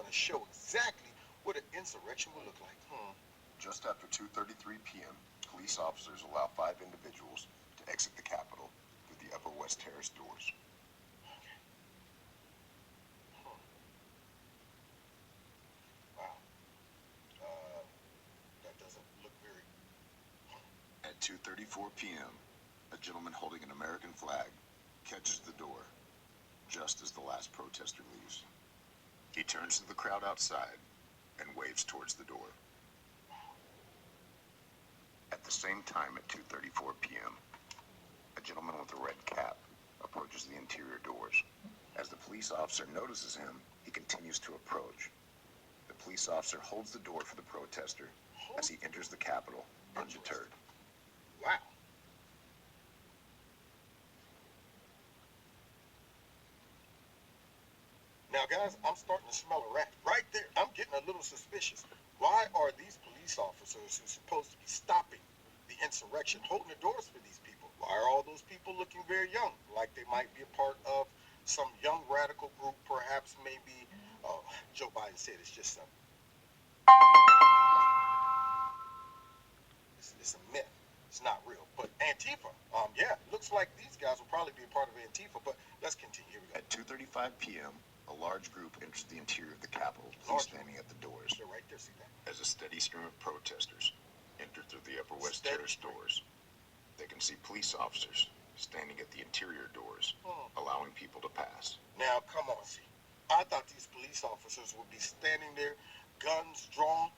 going to show exactly what an insurrection will look like. Just after 2:33 p.m., police officers allow 5 individuals to exit the Capitol through the Upper West Terrace doors. Hmm. Wow. Uh, that doesn't look very. At 2:34 p.m., a gentleman holding an American flag catches the door just as the last protester leaves. He turns to the crowd outside and waves towards the door. At the same time, at 2:34 p.m., a gentleman with a red cap approaches the interior doors. As the police officer notices him, he continues to approach. The police officer holds the door for the protester as he enters the Capitol undeterred. Wow. Now, guys, I'm starting to smell a rat right there. I'm getting a little suspicious. Why are these police officers who's supposed to be stopping the insurrection holding the doors for these people? Why are all those people looking very young, like they might be a part of some young radical group, perhaps maybe? Joe Biden said it's just it's a myth. It's not real. But Antifa, yeah, looks like these guys will probably be a part of Antifa. But let's continue. Here we go. At 2:35 p.m., a large group enters the interior of the Capitol, police standing at the doors. They're right there, see that? As a steady stream of protesters enter through the Upper West Terrace doors, they can see police officers standing at the interior doors, allowing people to pass. Now, come on, see. I thought these police officers would be standing there, guns drawn,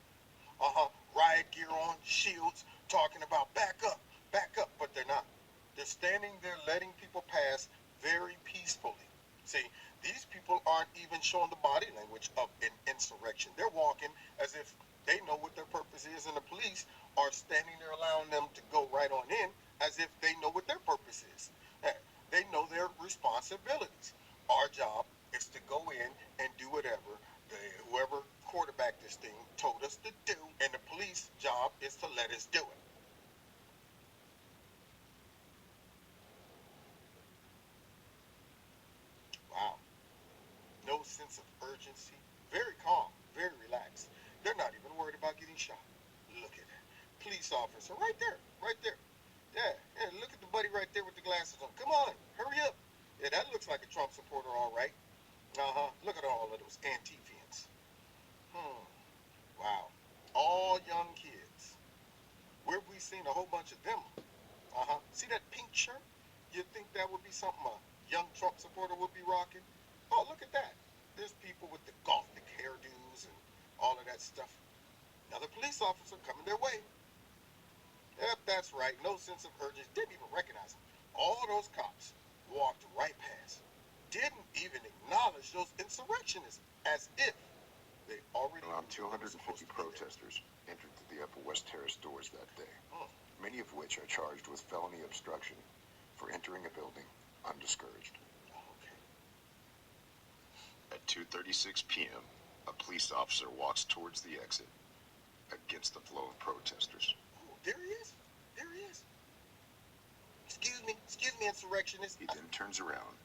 riot gear on, shields, talking about back up, but they're not. They're standing there letting people pass very peacefully. See, these people aren't even showing the body language of an insurrection. They're walking as if they know what their purpose is, and the police are standing there allowing them to go right on in as if they know what their purpose is. They know their responsibilities. Our job is to go in and do whatever whoever quarterbacked this thing told us to do, and the police job is to let us do it. Wow. No sense of urgency. Very calm, very relaxed. They're not even worried about getting shot. Look at that. Police officer right there, right there. Yeah, look at the buddy right there with the glasses on. Come on, hurry up. Yeah, that looks like a Trump supporter, all right. Look at all of those Antifians. Hmm. Wow. All young kids. Where have we seen a whole bunch of them? See that pink shirt? You'd think that would be something a young Trump supporter would be rocking. Oh, look at that. There's people with the gothic hairdos and all of that stuff. Another police officer coming their way. Yep, that's right. No sense of urgency. Didn't even recognize him. All those cops walked right past. Didn't even acknowledge those insurrectionists as if they already. Around 250 protesters entered through the Upper West Terrace doors that day, many of which are charged with felony obstruction for entering a building undiscouraged. Okay. At 2:36 p.m., a police officer walks towards the exit against the flow of protesters. Oh, there he is. There he is. Excuse me, insurrectionist. He then turns around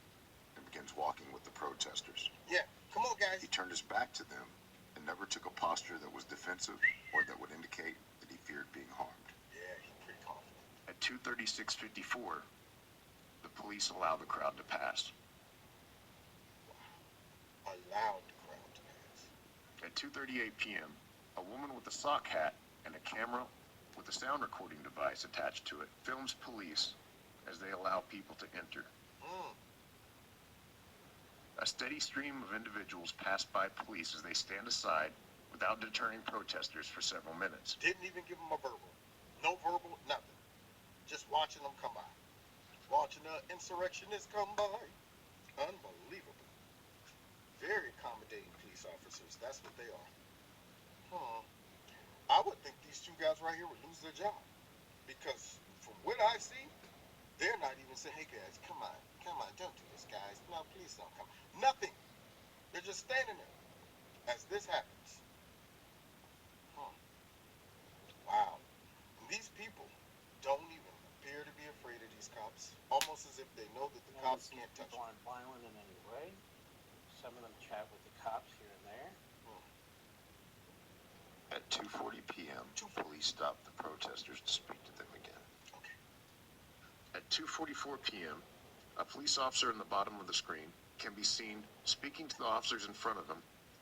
and begins walking with the protesters. Yeah, come on, guys. He turned his back to them and never took a posture that was defensive or that would indicate that he feared being harmed. Yeah, he's pretty confident. At 2:36:54, the police allow the crowd to pass. Wow. Allowed the crowd to pass. At 2:38 p.m., a woman with a sock hat and a camera with a sound recording device attached to it films police as they allow people to enter. A steady stream of individuals pass by police as they stand aside without deterring protesters for several minutes. Didn't even give them a verbal. No verbal, nothing. Just watching them come by. Watching the insurrectionists come by. Unbelievable. Very accommodating police officers. That's what they are. I would think these two guys right here would lose their job. Because from what I see, they're not even saying, hey guys, come on, don't do this, guys. No, please don't come. Nothing. They're just standing there as this happens. Wow. And these people don't even appear to be afraid of these cops. Almost as if they know that the cops can't touch them. People aren't violent in any way. Some of them chat with the cops here and there. 2:40 p.m., police stopped the protesters to speak to them again. Okay. At 2:44 p.m., a police officer in the bottom of the screen can be seen speaking to the officers in front of them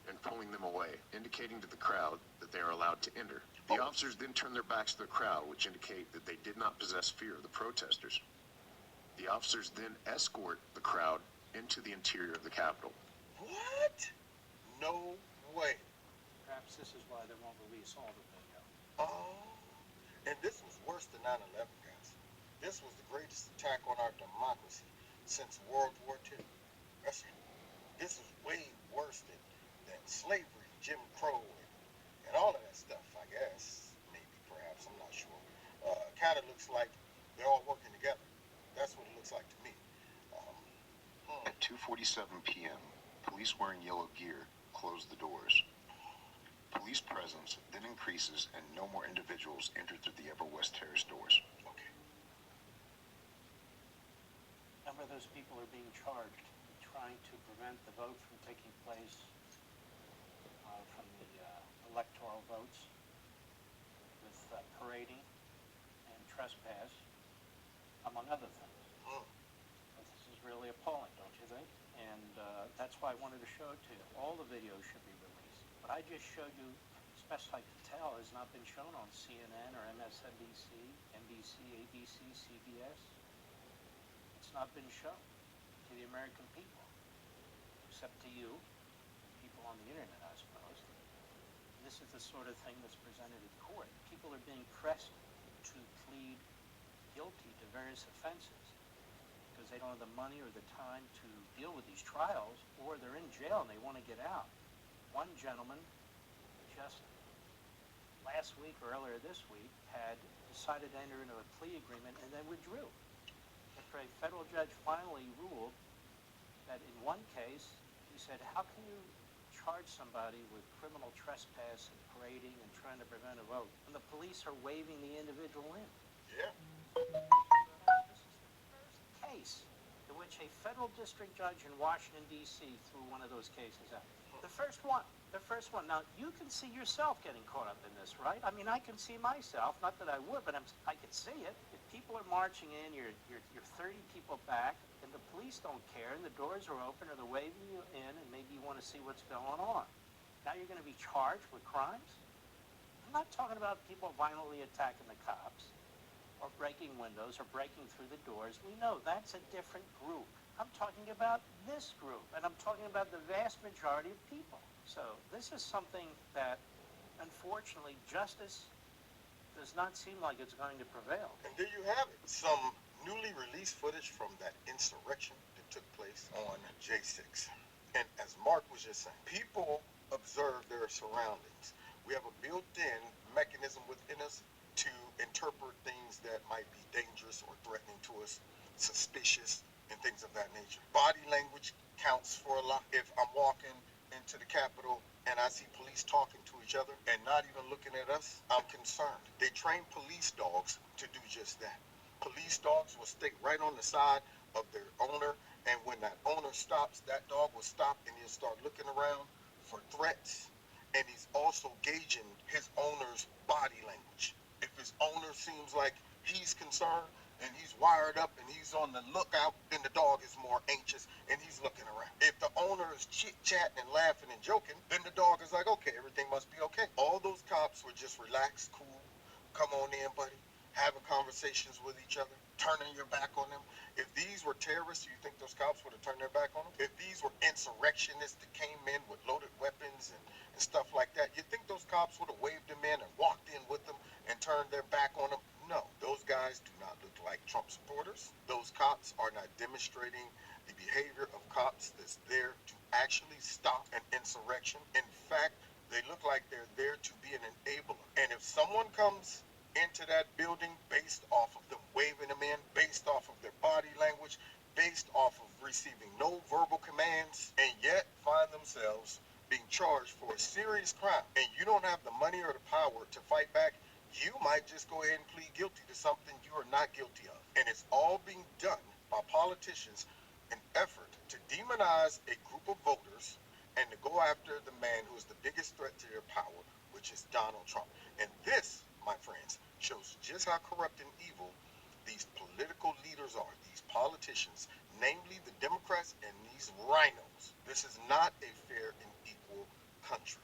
and pulling them away, indicating to the crowd that they are allowed to enter. The officers then turn their backs to the crowd, which indicate that they did not possess fear of the protesters. The officers then escort the crowd into the interior of the Capitol. What? No way. Perhaps this is why they won't release all the video. Oh. And this was worse than 9/11, guys. This was the greatest attack on our democracy since World War II. That's it. This is way worse than slavery, Jim Crow, and all of that stuff, I guess. Maybe, perhaps, I'm not sure. Kind of looks like they're all working together. That's what it looks like to me. At 2:47 p.m., police wearing yellow gear close the doors. Police presence then increases and no more individuals enter through the Upper West Terrace doors. Okay. A number of those people are being charged trying to prevent the vote from taking place, from the electoral votes, with parading and trespass, among other things. But this is really appalling, don't you think? And that's why I wanted to show it to you. All the videos should be released. What I just showed you, as best I can tell, has not been shown on CNN or MSNBC, NBC, ABC, CBS. It's not been shown to the American people, except to you, people on the internet, I suppose. This is the sort of thing that's presented in court. People are being pressed to plead guilty to various offenses because they don't have the money or the time to deal with these trials, or they're in jail and they want to get out. One gentleman just last week or earlier this week had decided to enter into a plea agreement and then withdrew. After a federal judge finally ruled that in one case, he said, how can you charge somebody with criminal trespass and parading and trying to prevent a vote when the police are waving the individual in? Yeah. This is the first case in which a federal district judge in Washington, D.C. threw one of those cases out. The first one. The first one. Now, you can see yourself getting caught up in this, right? I mean, I can see myself. Not that I would, but I can see it. If people are marching in, you're 30 people back, and the police don't care, and the doors are open, or they're waving you in, and maybe you want to see what's going on. Now you're going to be charged with crimes? I'm not talking about people violently attacking the cops, or breaking windows, or breaking through the doors. We know that's a different group. I'm talking about this group, and I'm talking about the vast majority of people. So this is something that, unfortunately, justice does not seem like it's going to prevail. And there you have it. Some newly released footage from that insurrection that took place on J6. And as Mark was just saying, people observe their surroundings. We have a built-in mechanism within us to interpret things that might be dangerous or threatening to us, suspicious, and things of that nature. Body language counts for a lot. If I'm walking into the Capitol and I see police talking to each other and not even looking at us, I'm concerned. They train police dogs to do just that. Police dogs will stay right on the side of their owner, and when that owner stops, that dog will stop and he'll start looking around for threats, and he's also gauging his owner's body language. If his owner seems like he's concerned and he's wired up and he's on the lookout, then the dog is more anxious and he's looking around. If the owner is chit-chatting and laughing and joking, then the dog is like, okay, everything must be okay. All those cops were just relaxed, cool, come on in, buddy, having conversations with each other, turning your back on them. If these were terrorists, you think those cops would have turned their back on them? If these were insurrectionists that came in with loaded weapons and stuff like that, you think those cops would have waved them in and walked in with them and turned their back on them? No, those guys do not look like Trump supporters. Those cops are not demonstrating the behavior of cops that's there to actually stop an insurrection. In fact, they look like they're there to be an enabler. And if someone comes into that building based off of them waving them in, based off of their body language, based off of receiving no verbal commands, and yet find themselves being charged for a serious crime, and you don't have the money or the power to fight back, you might just go ahead and plead guilty to something you are not guilty of. And it's all being done by politicians in effort to demonize a group of voters and to go after the man who is the biggest threat to their power, which is Donald Trump. And this, my friends, shows just how corrupt and evil these political leaders are, these politicians, namely the Democrats and these rhinos. This is not a fair and equal country.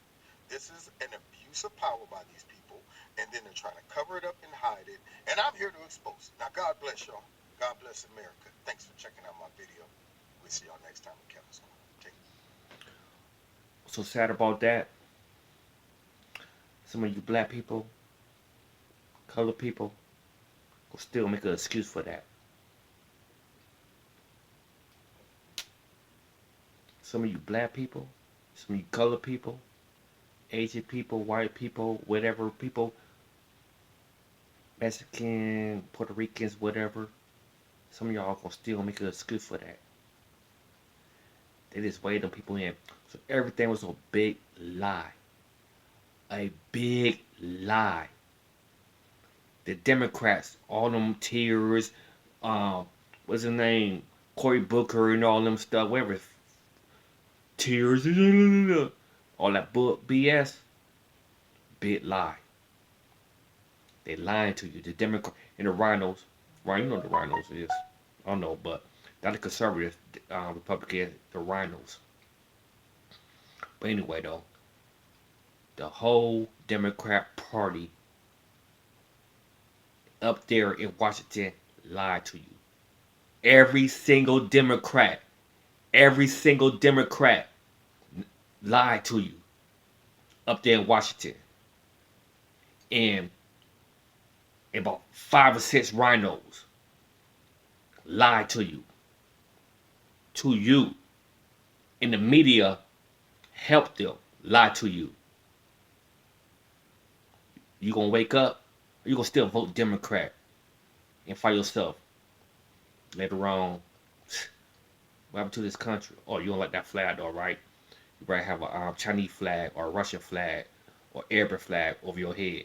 This is an abuse of power by these people, and then they're trying to cover it up and hide it. And I'm here to expose it. Now, God bless y'all. God bless America. Thanks for checking out my video. We'll see y'all next time in Kevin's Corner. Take care. So sad about that. Some of you black people, colored people, will still make an excuse for that. Some of you black people, some of you colored people, Asian people, white people, whatever people, Mexican, Puerto Ricans, whatever. Some of y'all gonna still make an excuse for that. They just weighed them people in. So everything was a big lie. A big lie. The Democrats, all them terrorists, what's his name? Cory Booker and all them stuff, whatever. Terrorists, all that BS. Big lie. They lying to you. The Democrat and the rhinos. Right, you know what the rhinos is. I don't know, but not the conservative Republican, the rhinos. But anyway, though, the whole Democrat Party up there in Washington lied to you. Every single Democrat lied to you up there in Washington. And about 5 or 6 rhinos lied to you. And the media helped them lie to you. You gonna wake up, or you gonna still vote Democrat and fight yourself. Later on, what happened to this country? Oh, you don't like that flag though, right? You better have a Chinese flag or a Russian flag or Arabic flag over your head.